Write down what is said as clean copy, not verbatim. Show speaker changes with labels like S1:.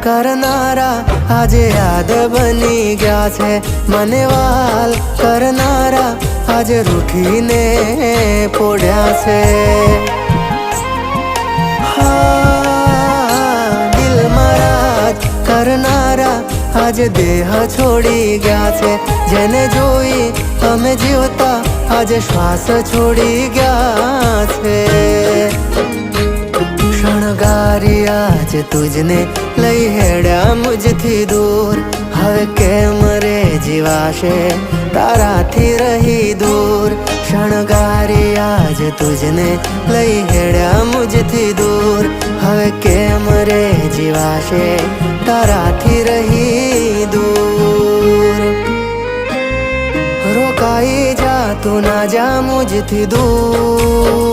S1: करनारा आज याद बनी गया छे। मने वाल करनारा आज रूठीने पोड्या छे। दिल मराज करनारा आज देह छोड़ी गया छे। जेने जोई अमे जीवता आज श्वास छोड़ी गया छे। शणगारी आज तुझने लई हेड्या मुझथी दूर। हवे केम रे जीवाशे ताराथी रही दूर। शणगारी आज तुझने लई हेड्या मुझथी दूर। हवे केम रे जीवाशे ताराथी रही दूर। रोकाई जा तू ना जा मुझथी दूर।